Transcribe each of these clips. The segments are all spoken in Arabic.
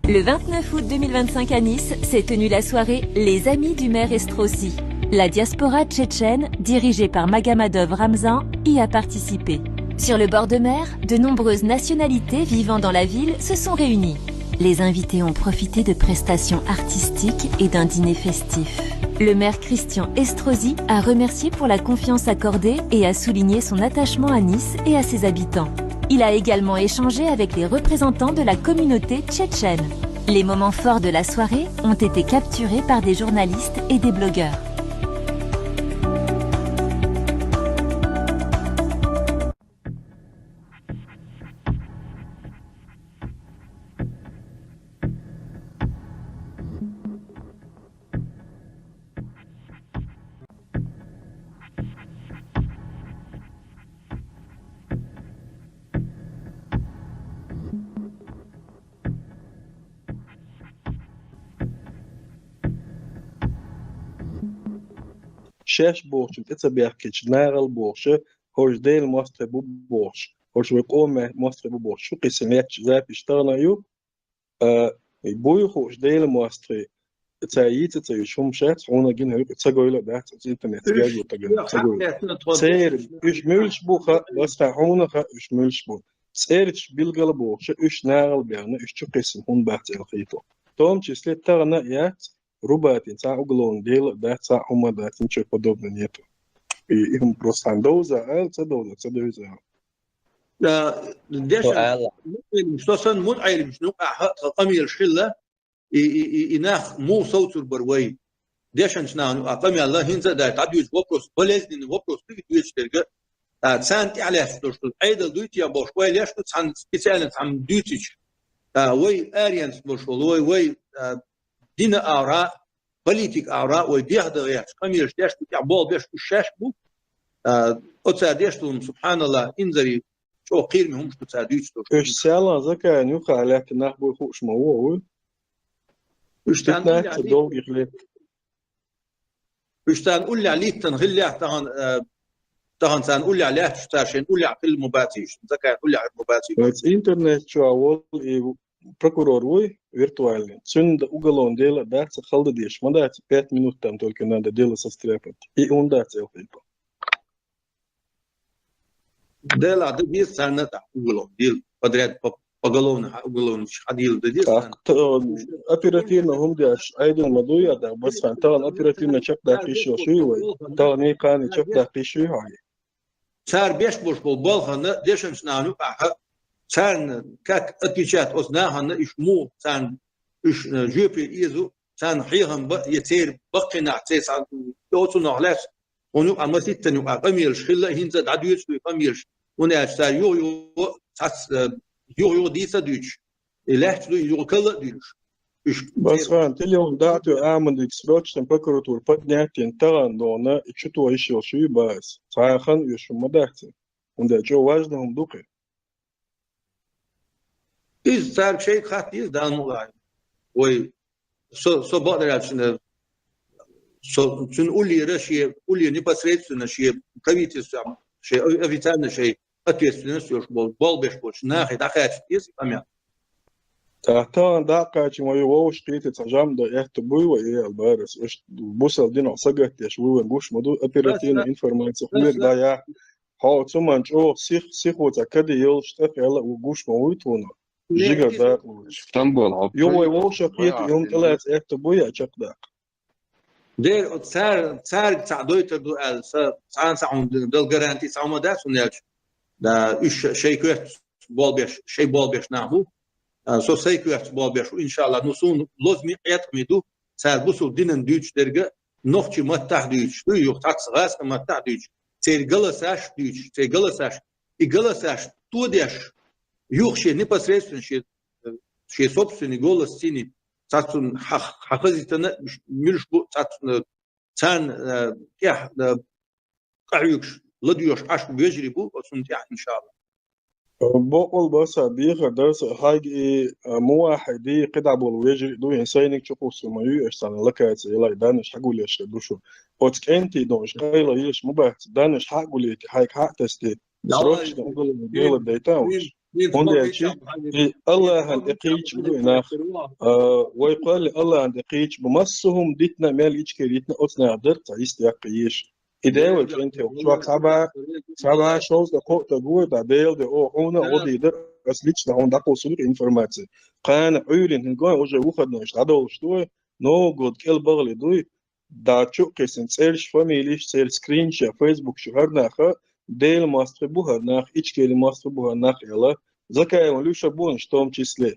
Le 29 août 2025 à Nice s'est tenue la soirée Les Amis du maire Estrossi. La diaspora tchétchène, dirigée par Magamadov Ramzan, y a participé. Sur le bord de mer, de nombreuses nationalités vivant dans la ville se sont réunies. Les invités ont profité de prestations artistiques et d'un dîner festif. Le maire Christian Estrosi a remercié pour la confiance accordée et a souligné son attachement à Nice et à ses habitants. Il a également échangé avec les représentants de la communauté tchétchène. Les moments forts de la soirée ont été capturés par des journalistes et des blogueurs. شاش بورش تتبعكش ناغل بورش هوش ديل مصر بورش هوش وقوم مصر بورش شو قسمات زاب اشتغل يو بوي هوش ديل مصر تايت تاي شوم شات هونا جين هيك تسجل ده انترنت جاي وتجل سير ايش ملش بوخا بس هونا ايش ملش بو سيرش بيلقل بورش ايش ناغل بيانا ايش شو قسم هون بحث الخيطو توم числе تغنا يات рубатин са углон дел да са умадат ничего подобного нету. И им просто доза, це доза, це доза. لا ديشن مستوصن مو عيل مش نوقع قمي الشله يناخ مو صوت البروي ديشن شنو قمي الله هنزا دا تعديش وبروس بلزني وبروس بيجي تلقى سانت على ستوش ايدل دويت يا بوش وي ليش تسان سبيشال عم دوتش وي اريانس مش وي دين آراء بوليتيك آراء وبيهدى غير قميش ديش بتاع بول بيش كشاش بو أتصاديش لهم سبحان الله إنزري شو قير منهم شو تصاديش إيش سالا زكاة نيوخا عليك نحبو خوش مووه إيش تنقول لي عليك تنغل لي تهان تنقول لي عليه تشتاشين قول لي على كل مباتيش زكاة قول لي على المباتي بس إنترنت شو أول прокурор вы виртуальный. Сегодня уголовное дело дается халдадиш. Мы дается 5 минут там только надо дело состряпать. И он дается это. Дело это есть сана уголовное дело подряд поголовно уголовное дело это есть. Оперативно هم дяш. Айден мадуя да бас хан. Тан оперативно чак да пишешь шуй. Тан не кан чак да пишешь хай. صار بيش بوش بالخنا ديشن شنانو سان كاك اتيشات أصناهن إيش مو سان إيش جوبي إيزو سان حيهم يصير بقنا تيس عن توصل نعلاش ونو عمسيت تنو أقميرش خلا هنزا دعويش بقميرش وناش سار يو تاس يو ديسا دوش إلاش يو كلا دوش بس خان تليون دعتو آمن إكسبروتش تنبكرتور بدنياتين تغان دونا إتشتو إيشيو شوي باس صاحن يشو مدحتي وندا جو واجدهم دوقي إذا صار شيء خاطئ ده الموضوع وي سو بقدر عشان قول لي رشية قول لي непосредственно شيء правительство شيء официально شيء ответственность уж бол беш больше нахи дахач из памят تحتان دقة ما يوش قيت تجمع ده احتبوا إيه البارس إيش بوصل دين عصقت يشوي نقوش مدو أبيرتين إنفورماتيون غير ده يا هاو ثم نشوف سيخ وتأكد يلش تفعل وقوش مويتونا جيجا داق اسطنبول يوم يوش قيت يوم ثلاث احتبوا يا شق داق دير صار تعدويت دو ال صار ساعون دل جارانتي ساعون ده سنيلش ده إيش شيء كويس بالبيش شيء بالبيش نعمو سو سيكويت بالبيش وإن شاء الله نصون لازم يعتمدوا صار بوسو دينن دوتش درجة نوختي متح دوتش تو يختار غاز متح دوتش تير جلساش دوتش تير جلساش إجلساش توديش يوخشي непосредственно شيء собственный голос синий цацун хахазитана миршбу цацун цан я قعيوش لديوش عشق بيجربوا وسنتيح إن شاء الله بقول بس بيخ درس حاجة موحدي قطع بالوجه دو إنسانك تشوفوا سمايو إشتان لك إلى دانش حقول يش دوشو بس أنت دونش قايلة يش مباح دانش حقول لك حق تستي سروش نقول ديال الديتا هون يجي الله عند قيش بويناخ ويقال الله عند قيش بمصهم ديتنا مال إشكاليتنا أصنع درت عيست يقيش إذا وجنت شو سبعة شوز دقوق تقول بعدين ده أو هنا ودي در أصليش ده هون دقوق سلوك إنفورماتي قان عيلين هنقول وجه وخدنا إيش عدو شتوي نو جود كل بغلي دوي دا شو قسم سيرش فاميليش سير سكرين شا فيسبوك شو هرناخا ديل ماستر بو هرناخ إشكالي ماستر بو هرناخ يلا زكاة ولوش بون شتوم تشيسلي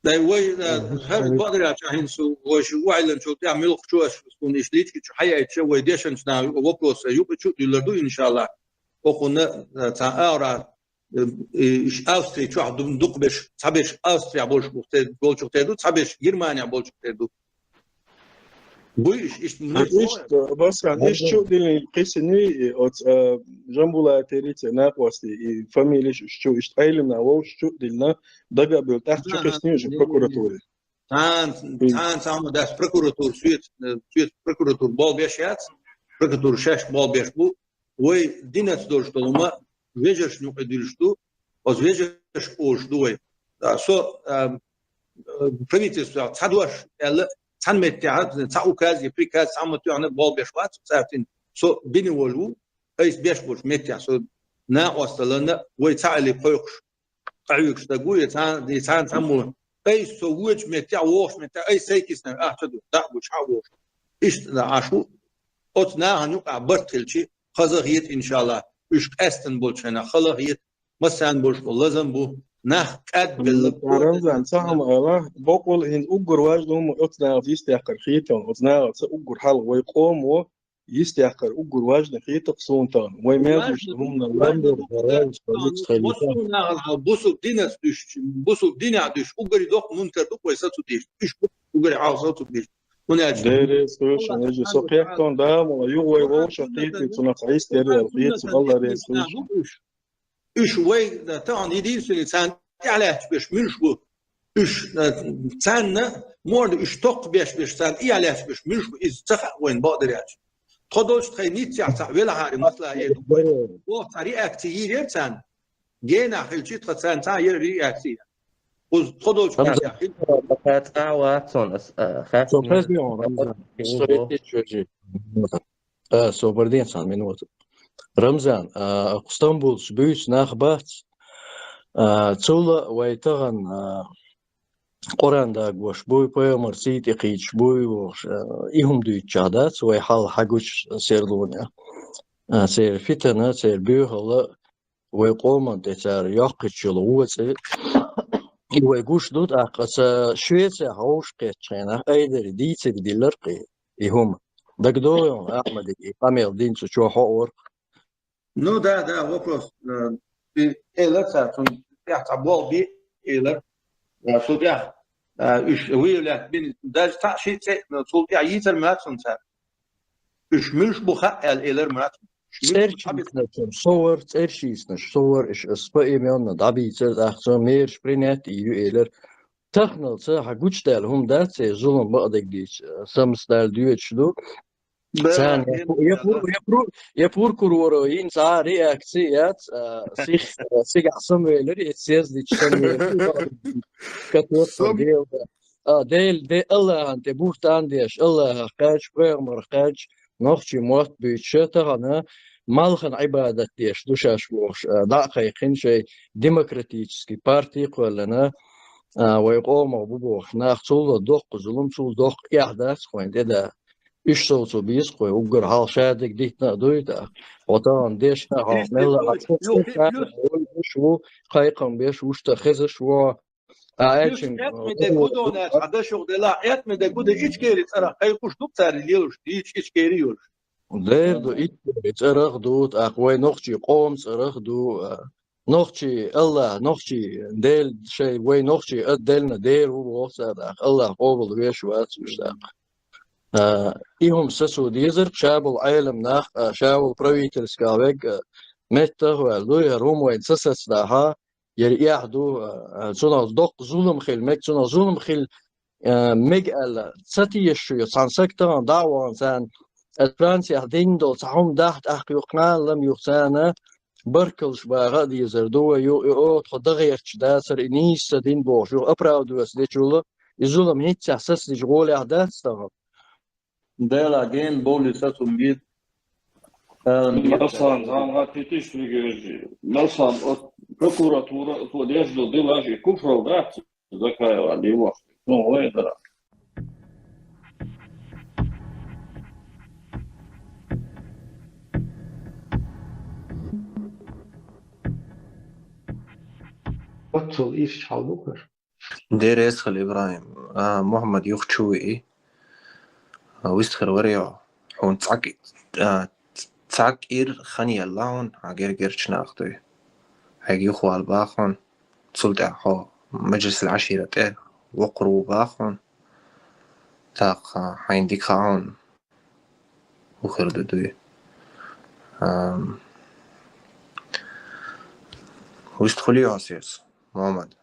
دا وي هر بقدر عشان سو وش وعلن شو تعمل شو سكون إشليت شو حياة شو ويديشن شنا وبوس يوب شو يلردو إن شاء الله وخنا تعارى إيش أوستريا شو عندهم دقبش تبش أوستريا بولش بختار بولش بختارو تبش جرمانيا بولش بختارو bu iş بس يعني ايش شو دي قيسني جنبولا تريت هناك واسطي فاميليش شو ايش ايلنا وش شو دينا دقا بيلتحت شو قيسني جو بروكوراتوري تان داس بروكوراتور سويت بروكوراتور بول بيشات بروكوراتور شاش بول بيش بو وي دينات دوش толума вежеш ну эдилшту оз вежеш ош дуй со правительство цадуаш эл San medyat, sa ukaz, prikaz, samotuyane bol beş var. Zaten so bini volu, es beş boş medya. So ne ostalığında ve çaylı koyuş. Ayık da guye san de san samu. Es so vuç medya voş medya. Es sekisne ahçadu. Da bu çavoş. İşte da aşu. Ot ne hanuk abartılçı. Kazahiyet inşallah. Üç esten bolçana. Khalahiyet. Masan boş lazım bu. نه قد رمزان سهم الله بقول إن أجر واجدهم أتنا يستحقر خيتهم أتنا أجر حال ويقوم ويستحقر أجر واجد خيت قصونتان ويمازش هم نلامر براج فريق خليفة بوسو دينس düş بوسو دينا düş أجر دوق منكر دوق ويساتو ديش إيش أجر عاوزاتو ديش ونأجل ديري سويش نجي سقيقتون دام ويوي ووش قيتي تنقعيس ديري القيت الله ريسويش üç way da tamam yediğin sen yani beş münş bu üç sen ne mor üç tok beş sen yani beş münş bu iz tık وين بقدر يعني تقدرش تخينيت يعني ولا حاجه مثلا ايه هو طريقه كتير sen جينا حلتي تخسن تا يري اكتي تقدرش يعني بقات واتسون خاف Soberdien san minūte. Ramzan, İstanbul büyüs nahbat, çula ve tağan Kur'an'da goş boy peygamber seyit iqiç boy goş ihum düçadat ve hal haguç serlunya. Ser fitana ser büyühala ve qoman deter yaqiç yolu ve ve goş dut aqasa şüyese hoş keçena ayder diçe diller qi ihum. Dagdoyon Ahmed Kamil dinço ço hor. Ну да, вопрос. Эйлер сатун яхтабол би эйлер. Судья üç wilayet bin даже ta şey судья yiter meratsın sen. Üç mülş bu el эйлер meratsın. Sover erşisnes sover iş spa emen da bi zer da mer sprinet eylер. Technolsa ha güçtel hum derse zulum badak diç samstal düetçlu. Sen yapur kururu insa reaksiyat sig asım verir etsiz diçten verir. Katıyor de Allah'ın de buhtan diş Allah kaç peygamber kaç nohçi muht büyütçe hana malhan ibadet diş duşaş boş da kayıkın şey demokratikski parti kollana ويقوموا ببوخ ناخذوا دوق ظلم شو دوق إحداث خوين ده إيش صوتو بيسقي وقر حال شادك ديتنا دويدا وطان ديشنا عمل شو قايقم بيش وش تخزش شو عايشين بدون هذا شغل لا etme de bu da hiç geri taraf kaykuş duk tariliyor hiç geriyor دير دو إيش أرخ دوت أقوى نخشي قوم أرخ دو نخشي الله نخشي ديل شيء وين نخشي أدلنا دير هو وصل الله قابل ويش واتسوشتاق إيهم سسو ديزر شابل عالم ناخ شابل برويتر سكابيج متى هو لوي روم وين سسس داها يري يحدو سونا دق ظلم خيل مك سونا ظلم خيل مج ال ستيش شو سانسكتان دعوان سان فرنسا دين دول سهم دحت أخ يقنع لم يقسانا بركلش باغا دي زردو يو تخدغيرش داسر انيس دين بوشو ابراودوس دي شولا يزولم هيك اساس دي شغول احداث تمام Dela gen bolisa sumbit. Melsan zamğa tetiş göz. Melsan o prokuratura o desdo de laje kufrogat da kaya limo. No vedra. بطل إيش حالوكر دير يسخل إبراهيم محمد يخشوي ويسخر وريو هون تعك إير خني اللون عجير جيرش ناخدوي هيجي خوال باخون سلطة هو مجلس العشيرة إيه وقرو باخون تاق عندي خاون وخردو دوي ويستخلي عسيس محمد